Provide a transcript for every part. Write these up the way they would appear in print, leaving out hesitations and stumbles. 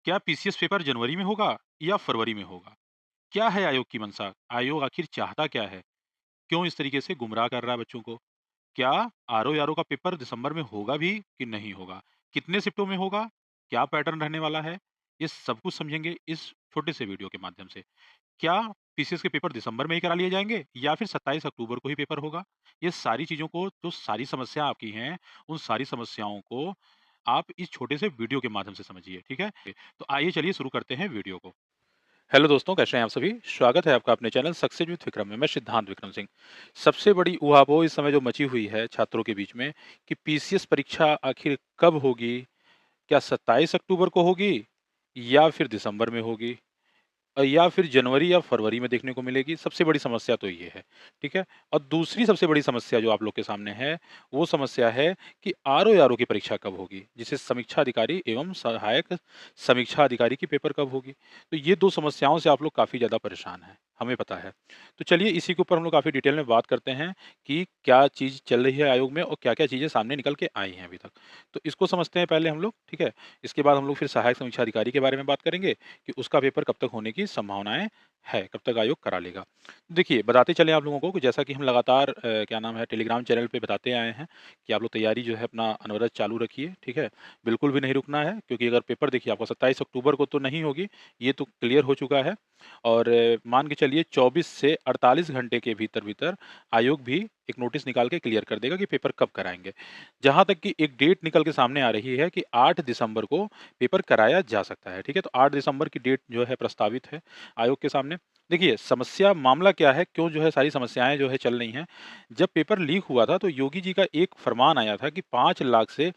क्या PCS paper जनवरी में होगा या फरवरी में होगा? क्या है आयोग की मंशा? आयोग आखिर चाहता क्या है? क्यों इस तरीके से गुमराह कर रहा है बच्चों को? क्या आरओ-यारो का पेपर दिसंबर में होगा भी कि नहीं होगा? कितने शिफ्टों में होगा? क्या पैटर्न रहने वाला है? ये सब कुछ समझेंगे इस छोटे से वीडियो के माध्यम से। क्या पीसीएस के पेपर दिसंबर में ही करा लिए जाएँगे या फिर 27 अक्टूबर को ही पेपर होगा? ये सारी चीज़ों को जो सारी समस्या आपकी हैं, उन सारी समस्याओं को आप इस छोटे से वीडियो के माध्यम से समझिए, ठीक है? तो आइए चलिए शुरू करते हैं वीडियो को। हेलो दोस्तों, कैसे हैं आप सभी? स्वागत है आपका अपने चैनल सक्सेस विद विक्रम में, मैं सिद्धांत विक्रम सिंह। सबसे बड़ी ऊहापोह इस समय जो मची हुई है छात्रों के बीच में कि पीसीएस परीक्षा आखिर कब होगी? क्या 27 अक्टूबर को होगी या फिर दिसंबर में होगी? या फिर जनवरी या फरवरी में देखने को मिलेगी, सबसे बड़ी समस्या तो ये है, ठीक है? और दूसरी सबसे बड़ी समस्या जो आप लोग के सामने है, वो समस्या है कि आरओ-यारो की परीक्षा कब होगी? जिसे समीक्षा अधिकारी एवं सहायक समीक्षा अधिकारी की पेपर कब होगी? तो ये 2 समस्याओं से आप लोग काफ़ी ज़्यादा परेशान हैं, हमें पता है। तो चलिए इसी के ऊपर हम लोग काफ़ी डिटेल में बात करते हैं कि क्या चीज़ चल रही है आयोग में और क्या-क्या चीज़ें सामने निकल के आई हैं अभी तक। तो इसको समझते हैं पहले हम लोग, ठीक है? इसके बाद हम लोग फिर सहायक समीक्षा अधिकारी के बारे में बात करेंगे कि उसका पेपर कब तक होने की संभावनाएँ है, कब तक आयोग करा लेगा। देखिए, बताते चलें आप लोगों को कि जैसा कि हम लगातार क्या नाम है टेलीग्राम चैनल पे बताते आए हैं कि आप लोग तैयारी जो है अपना अनवरत चालू रखिए, ठीक है? बिल्कुल भी नहीं रुकना है क्योंकि अगर पेपर देखिए आपका 27 अक्टूबर को तो नहीं होगी, ये तो क्लियर हो चुका है और मान के चलिए 24 से 48 घंटे के भीतर-भीतर आयोग भी एक नोटिस निकाल के क्लियर कर देगा कि पेपर कब कराएँगे। जहाँ तक कि एक डेट निकल के सामने आ रही है कि 8 दिसंबर को पेपर कराया जा सकता है, ठीक है? तो 8 दिसंबर की डेट जो है प्रस्तावित है आयोग के सामने। देखिए, समस्या मामला क्या है, क्यों जो है सारी समस्याएँ जो है चल रही हैं। जब पेपर लीक हुआ था तो योगी जी का एक फरमान आया था कि 5 लाख से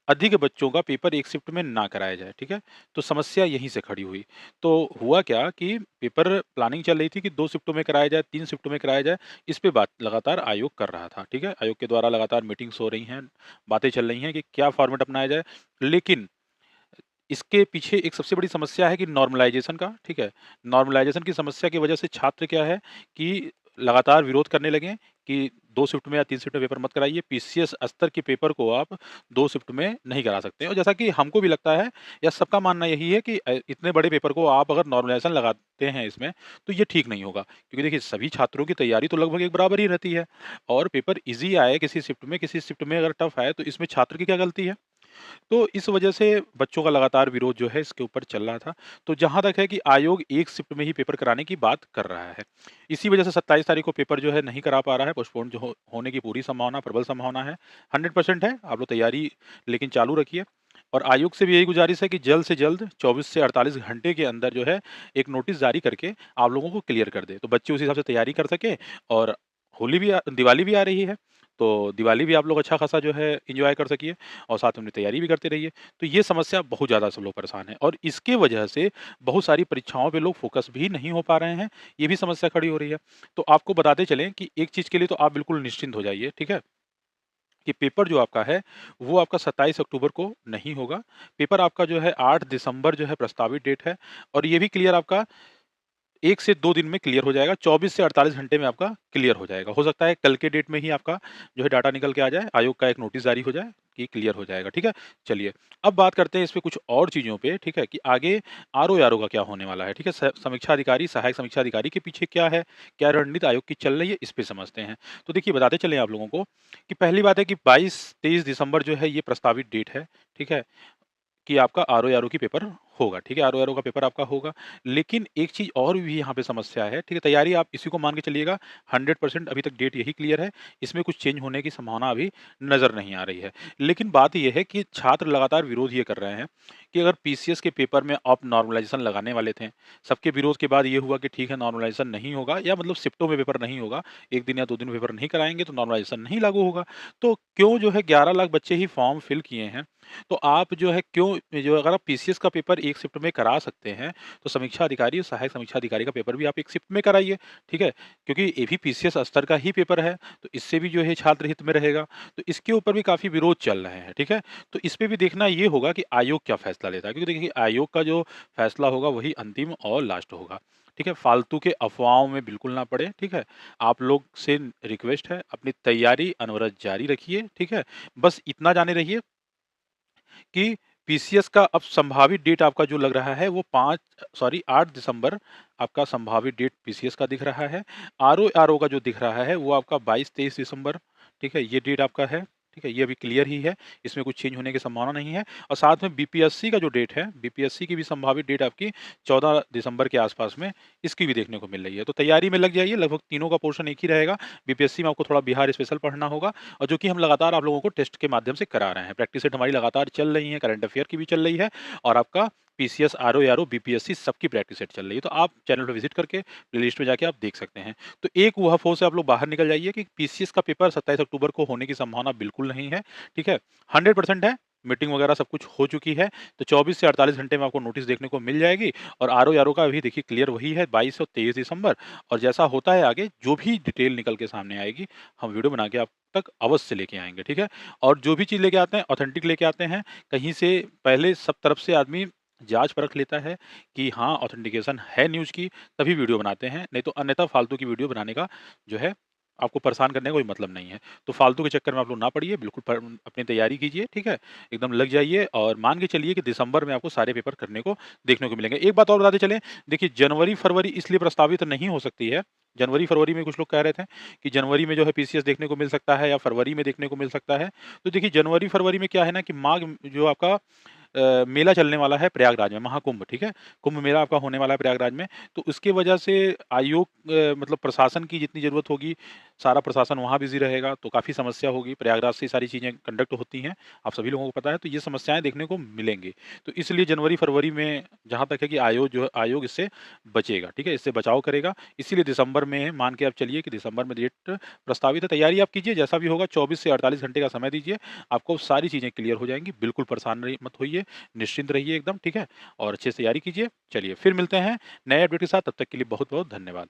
अधिक बच्चों का पेपर एक शिफ्ट में ना कराया जाए, ठीक है? तो समस्या यहीं से खड़ी हुई। तो हुआ क्या कि पेपर प्लानिंग चल रही थी कि 2 शिफ्टों में कराया जाए, 3 शिफ्टों में कराया जाए, इस पे बात लगातार आयोग कर रहा था, ठीक है? आयोग के द्वारा लगातार मीटिंग्स हो रही हैं, बातें चल रही हैं कि क्या फॉर्मेट अपनाया जाए। लेकिन इसके पीछे एक सबसे बड़ी समस्या है कि नॉर्मलाइज़ेशन का, ठीक है? नॉर्मलाइज़ेशन की समस्या की वजह से छात्र क्या है कि लगातार विरोध करने लगे कि 2 शिफ्ट में या 3 शिफ्ट में पेपर मत कराइए, पीसीएस स्तर के पेपर को आप 2 शिफ्ट में नहीं करा सकते और जैसा कि हमको भी लगता है या सबका मानना यही है कि इतने बड़े पेपर को आप अगर नॉर्मलाइज़ेशन लगाते हैं इसमें, तो ये ठीक नहीं होगा। क्योंकि देखिए सभी छात्रों की तैयारी तो लगभग एक बराबर ही रहती है और पेपर ईज़ी आए किसी शिफ्ट में, किसी शिफ्ट में अगर टफ आए, तो इसमें छात्र की क्या गलती है? तो इस वजह से बच्चों का लगातार विरोध जो है इसके ऊपर चल रहा था। तो जहाँ तक है कि आयोग एक शिफ्ट में ही पेपर कराने की बात कर रहा है। इसी वजह से 27 तारीख को पेपर जो है नहीं करा पा रहा है, पोस्टपोन जो होने की पूरी संभावना, प्रबल संभावना है। 100% है, आप लोग तैयारी लेकिन चालू रखिए। और आयोग से भी यही गुज़ारिश है कि जल्द से जल्द 24 से 48 घंटे के अंदर जो है एक नोटिस जारी करके आप लोगों को क्लियर कर दे। तो बच्चे उस हिसाब से तैयारी कर सकें और दिवाली भी आ रही है, तो दिवाली भी आप लोग अच्छा खासा जो है एन्जॉय कर सकिए और साथ में अपनी तैयारी भी करते रहिए। तो ये समस्या बहुत ज़्यादा सब लोग परेशान हैं और इसके वजह से बहुत सारी परीक्षाओं पे लोग फ़ोकस भी नहीं हो पा रहे हैं, ये भी समस्या खड़ी हो रही है। तो आपको बताते चलें कि एक चीज़ के लिए तो आप बिल्कुल निश्चिंत हो जाइए, ठीक है? कि पेपर जो आपका है, वो आपका 27 अक्टूबर को नहीं होगा। पेपर आपका जो है 8 दिसंबर जो है प्रस्तावित डेट है और ये भी क्लियर आपका 1 से 2 दिन में क्लियर हो जाएगा, 24 से 48 घंटे में आपका क्लियर हो जाएगा। हो सकता है कल के डेट में ही आपका जो है डाटा निकल के आ जाए, आयोग का एक नोटिस जारी हो जाए कि क्लियर हो जाएगा, ठीक है? चलिए, अब बात करते हैं इस पे कुछ और चीज़ों पे, ठीक है? कि आगे आरओ-यारो का क्या होने वाला है, ठीक है? समीक्षा अधिकारी, सहायक समीक्षा अधिकारी के पीछे क्या है, क्या रणनीति आयोग की चल रही है, इस पे समझते हैं। तो देखिए, बताते चलें आप लोगों को कि पहली बात है कि 22-23 दिसंबर जो है ये प्रस्तावित डेट है, ठीक है? कि आपका आरओ-आरओ की पेपर होगा, ठीक है? आरओ-आरओ का पेपर आपका होगा। लेकिन एक चीज़ और भी यहाँ पे समस्या है, ठीक है? तैयारी आप इसी को मान के चलिएगा 100% अभी तक डेट यही क्लियर है, इसमें कुछ चेंज होने की संभावना अभी नज़र नहीं आ रही है। लेकिन बात ये है कि छात्र लगातार विरोध ये कर रहे हैं कि अगर पीसीएस के पेपर में आप नॉर्मलाइज़ेशन लगाने वाले थे, सबके विरोध के बाद ये हुआ कि ठीक है नॉर्मलाइज़ेशन नहीं होगा या मतलब शिफ्टों में पेपर नहीं होगा, 1 दिन या 2 दिन पेपर नहीं कराएँगे तो नॉर्मलाइज़ेशन नहीं लागू होगा। तो क्यों जो है 11 लाख बच्चे ही फॉर्म फिल किए हैं तो आप जो है क्यों जो अगर आप पीसीएस का पेपर एक शिफ्ट में करा सकते हैं, तो समीक्षा अधिकारी और सहायक समीक्षा अधिकारी का पेपर भी आप एक शिफ्ट में कराइए, ठीक है? क्योंकि ये भी पीसीएस स्तर का ही पेपर है, तो इससे भी जो है छात्र हित में रहेगा। तो इसके ऊपर भी काफ़ी विरोध चल रहे हैं, ठीक है? तो इस पे भी देखना ये होगा कि आयोग क्या फैसला लेता है, क्योंकि देखिए आयोग का जो फैसला होगा वही अंतिम और लास्ट होगा, ठीक है? फालतू के अफ़वाहों में बिल्कुल ना पड़े, ठीक है? आप लोग से रिक्वेस्ट है अपनी तैयारी अनवरत जारी रखिए, ठीक है? बस इतना जाने रहिए कि पीसीएस का अब संभावित डेट आपका जो लग रहा है वो 8 दिसंबर आपका संभावित डेट पीसीएस का दिख रहा है। आरओ का जो दिख रहा है वो आपका 22-23 दिसंबर, ठीक है? ये डेट आपका है, ठीक है? ये अभी क्लियर ही है, इसमें कुछ चेंज होने की संभावना नहीं है और साथ में बीपीएससी का जो डेट है, बीपीएससी की भी संभावित डेट आपकी 14 दिसंबर के आसपास में इसकी भी देखने को मिल रही है। तो तैयारी में लग जाइए, लगभग तीनों का पोर्शन एक ही रहेगा। बीपीएससी में आपको थोड़ा बिहार स्पेशल पढ़ना होगा और जो कि हम लगातार आप लोगों को टेस्ट के माध्यम से करा रहे हैं। प्रैक्टिस सेट हमारी लगातार चल रही है, करंट अफेयर की भी चल रही है और आपका पीसीएस, आरओ, बीपीएससी सबकी प्रैक्टिस सेट चल रही है। तो आप चैनल पे विज़िट करके प्लेलिस्ट में जाके आप देख सकते हैं। तो एक ऊहापोह से आप लोग बाहर निकल जाइए कि पीसीएस का पेपर 27 अक्टूबर को होने की संभावना बिल्कुल नहीं है, ठीक है? 100% है, मीटिंग वगैरह सब कुछ हो चुकी है, तो 24 से 48 घंटे में आपको नोटिस देखने को मिल जाएगी और आरओ का अभी देखिए क्लियर वही है 22 और 23 दिसंबर और जैसा होता है आगे जो भी डिटेल निकल के सामने आएगी, हम वीडियो बना के आप तक अवश्य लेके आएँगे, ठीक है? और जो भी चीज़ लेके आते हैं ऑथेंटिक लेके आते हैं, कहीं से पहले सब तरफ से आदमी जाँच परख लेता है कि हाँ, ऑथेंटिकेशन है न्यूज़ की, तभी वीडियो बनाते हैं, नहीं तो अन्यथा फालतू की वीडियो बनाने का जो है आपको परेशान करने का कोई मतलब नहीं है। तो फालतू के चक्कर में आप लोग ना पड़िए, बिल्कुल अपनी तैयारी कीजिए, ठीक है? एकदम लग जाइए और मान के चलिए कि दिसंबर में आपको सारे पेपर करने को देखने को मिलेंगे। एक बात और बताते चलें, देखिए जनवरी-फरवरी इसलिए प्रस्तावित नहीं हो सकती है, जनवरी-फरवरी में कुछ लोग कह रहे थे कि जनवरी में जो है पीसीएस देखने को मिल सकता है या फरवरी में देखने को मिल सकता है। तो देखिए जनवरी-फरवरी में क्या है ना कि माघ जो आपका मेला चलने वाला है प्रयागराज में, महाकुंभ, ठीक है? कुंभ मेला आपका होने वाला है प्रयागराज में, तो उसकी वजह से आयोग मतलब प्रशासन की जितनी ज़रूरत होगी, सारा प्रशासन वहाँ बिज़ी रहेगा, तो काफ़ी समस्या होगी। प्रयागराज से सारी चीज़ें कंडक्ट होती हैं, आप सभी लोगों को पता है, तो ये समस्याएँ देखने को मिलेंगी। तो इसलिए जनवरी-फरवरी में जहाँ तक है कि आयोग इससे बचेगा, ठीक है? इससे बचाव करेगा, इसीलिए दिसंबर में मान के आप चलिए कि दिसंबर में डेट प्रस्तावित है। तैयारी आप कीजिए, जैसा भी होगा 24 से 48 घंटे का समय दीजिए, आपको सारी चीज़ें क्लियर हो जाएँगी। बिल्कुल परेशान रहिए मत होइए, निश्चिंत रहिए एकदम, ठीक है? और अच्छे से तैयारी कीजिए। चलिए फिर मिलते हैं नए अपडेट के साथ, तब तक के लिए बहुत-बहुत धन्यवाद।